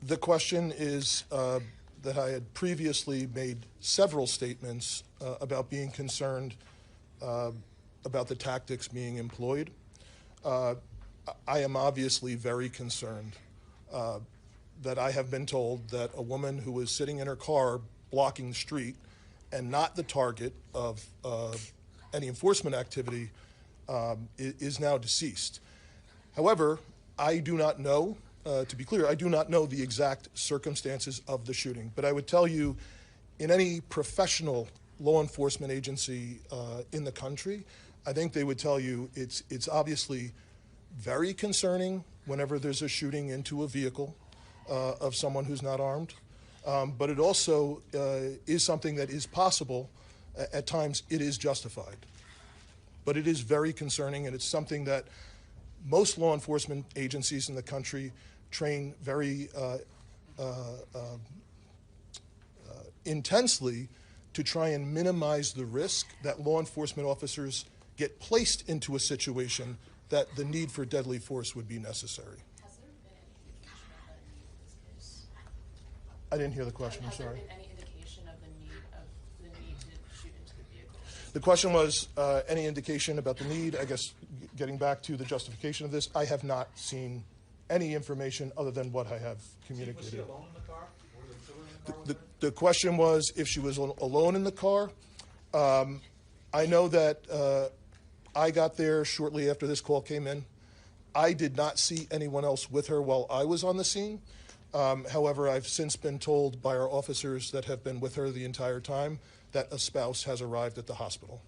The question is that I had previously made several statements about being concerned about the tactics being employed. I am obviously very concerned that I have been told that a woman who was sitting in her car blocking the street and not the target of any enforcement activity is now deceased. However, I do not know, to be clear, I do not know the exact circumstances of the shooting, but I would tell you in any professional law enforcement agency in the country, I think they would tell you it's obviously very concerning whenever there's a shooting into a vehicle of someone who's not armed, but it also is something that is possible. At times it is justified. But it is very concerning, and it's something that most law enforcement agencies in the country train very intensely to try and minimize the risk that law enforcement officers get placed into a situation that the need for deadly force would be necessary. Has there been any indication of that need in this case? I didn't hear the question, I'm sorry. Has there been any indication of the need to shoot into the vehicle? The question was any indication about the need. I guess getting back to the justification of this, I have not seen any information other than what I have communicated. Was she alone in the car? Were there children in the car with her? The question was if she was alone in the car. I know that I got there shortly after this call came in. I did not see anyone else with her while I was on the scene. However, I've since been told by our officers that have been with her the entire time that a spouse has arrived at the hospital.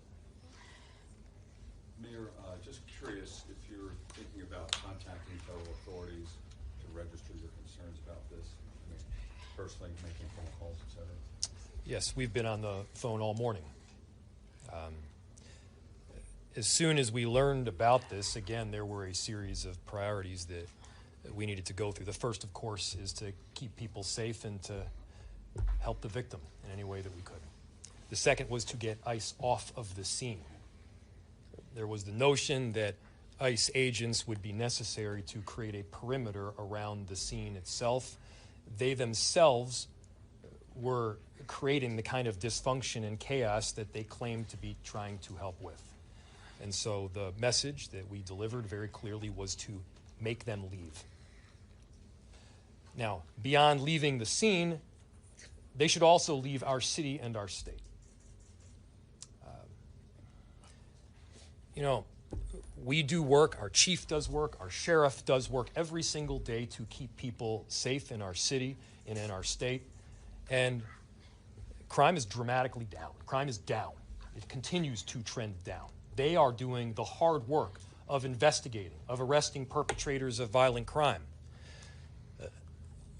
Mayor, just curious if you're thinking about contacting federal authorities to register your concerns about this, I mean, personally making phone calls, et cetera. Yes, we've been on the phone all morning. As soon as we learned about this, again, there were a series of priorities that we needed to go through. The first, of course, is to keep people safe and to help the victim in any way that we could. The second was to get ICE off of the scene. There was the notion that ICE agents would be necessary to create a perimeter around the scene itself. They themselves were creating the kind of dysfunction and chaos that they claimed to be trying to help with. And so the message that we delivered very clearly was to make them leave. Now, beyond leaving the scene, they should also leave our city and our state. You know, we do work, our chief does work, our sheriff does work every single day to keep people safe in our city and in our state. And crime is dramatically down. Crime is down. It continues to trend down. They are doing the hard work of investigating, of arresting perpetrators of violent crime.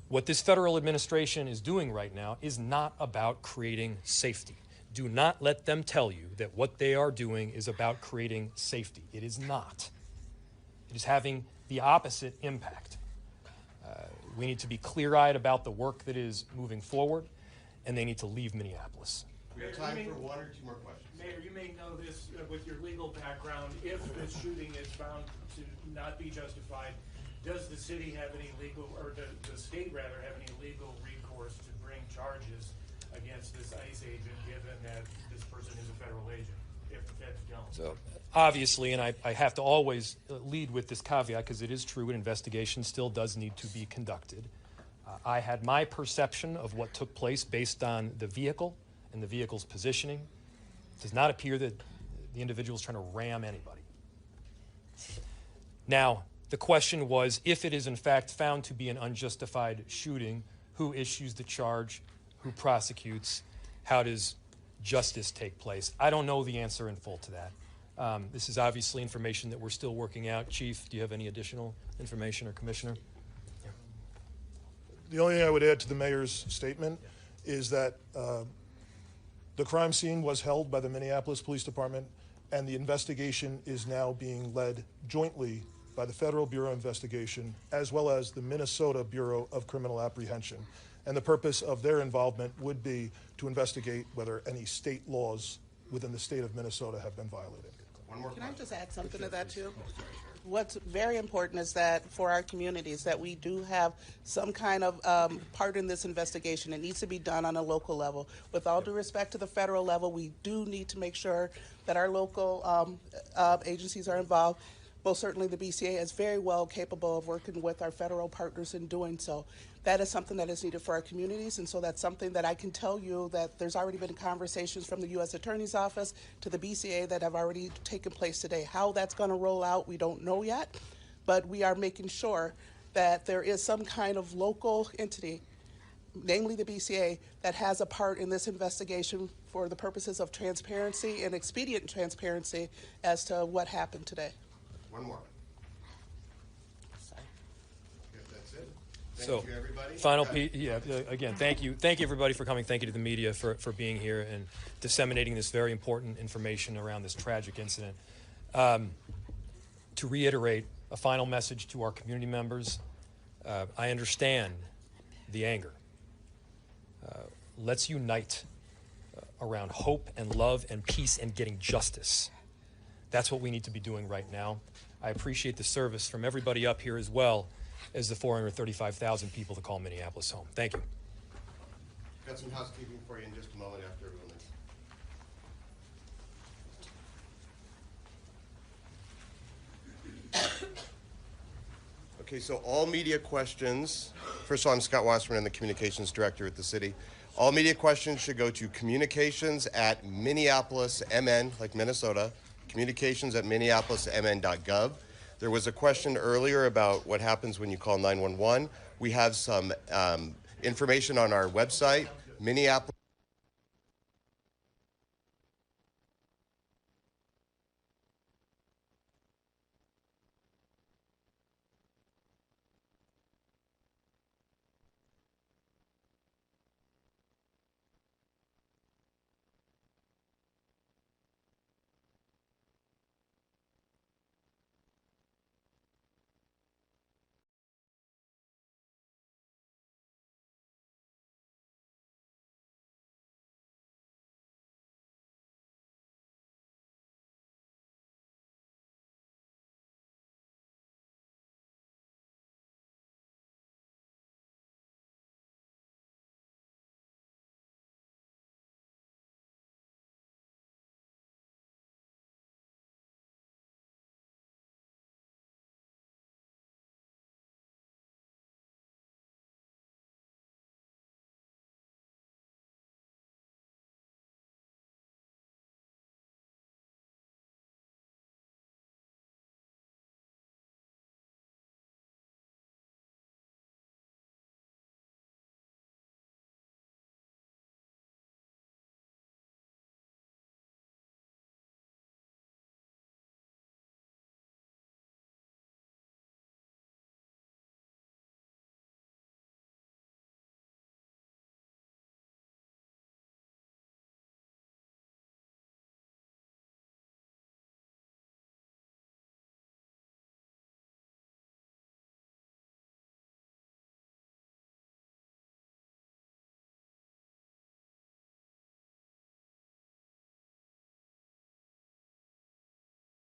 What this federal administration is doing right now is not about creating safety. Do not let them tell you that what they are doing is about creating safety. It is not. It is having the opposite impact. We need to be clear-eyed about the work that is moving forward, and they need to leave Minneapolis. We have time for one or two more questions. Mayor, you may know this with your legal background. If this shooting is found to not be justified, does the city have any legal, or the state rather, have any legal recourse to bring charges against this ICE agent, given that this person is a federal agent, if the feds don't? So obviously, and I have to always lead with this caveat because it is true, an investigation still does need to be conducted. I had my perception of what took place based on the vehicle and the vehicle's positioning. It does not appear that the individual is trying to ram anybody. Now, the question was, if it is in fact found to be an unjustified shooting, who issues the charge, who prosecutes, how does justice take place? I don't know the answer in full to that. This is obviously information that we're still working out. Chief, do you have any additional information, or Commissioner? The only thing I would add to the mayor's statement is that the crime scene was held by the Minneapolis Police Department, and the investigation is now being led jointly by the Federal Bureau of Investigation as well as the Minnesota Bureau of Criminal Apprehension. And the purpose of their involvement would be to investigate whether any state laws within the state of Minnesota have been violated. One more Can I just add something to that too? what's very important is that for our communities that we do have some kind of part in this investigation. It needs to be done on a local level. With all due respect to the federal level, we do need to make sure that our local agencies are involved. Most certainly the BCA is very well capable of working with our federal partners in doing so. That is something that is needed for our communities, and so that's something that I can tell you that there's already been conversations from the U.S. Attorney's Office to the BCA that have already taken place today. How that's going to roll out, we don't know yet, but we are making sure that there is some kind of local entity, namely the BCA, that has a part in this investigation for the purposes of transparency and expedient transparency as to what happened today. One more. Sorry. If that's it. So, Thank you, everybody. final piece, again, thank you everybody for coming. Thank you to the media for being here and disseminating this very important information around this tragic incident. To reiterate a final message to our community members, I understand the anger. Let's unite around hope and love and peace and getting justice. That's what we need to be doing right now. I appreciate the service from everybody up here as well as the 435,000 people that call Minneapolis home. Thank you. Got some housekeeping for you in just a moment after everyone leaves. Okay, so all media questions, first of all, I'm Scott Wasserman, I'm the Communications Director at the city. All media questions should go to communications@minneapolismn, like Minnesota, communications@minneapolismn.gov. There was a question earlier about what happens when you call 911. We have some information on our website, Minneapolis.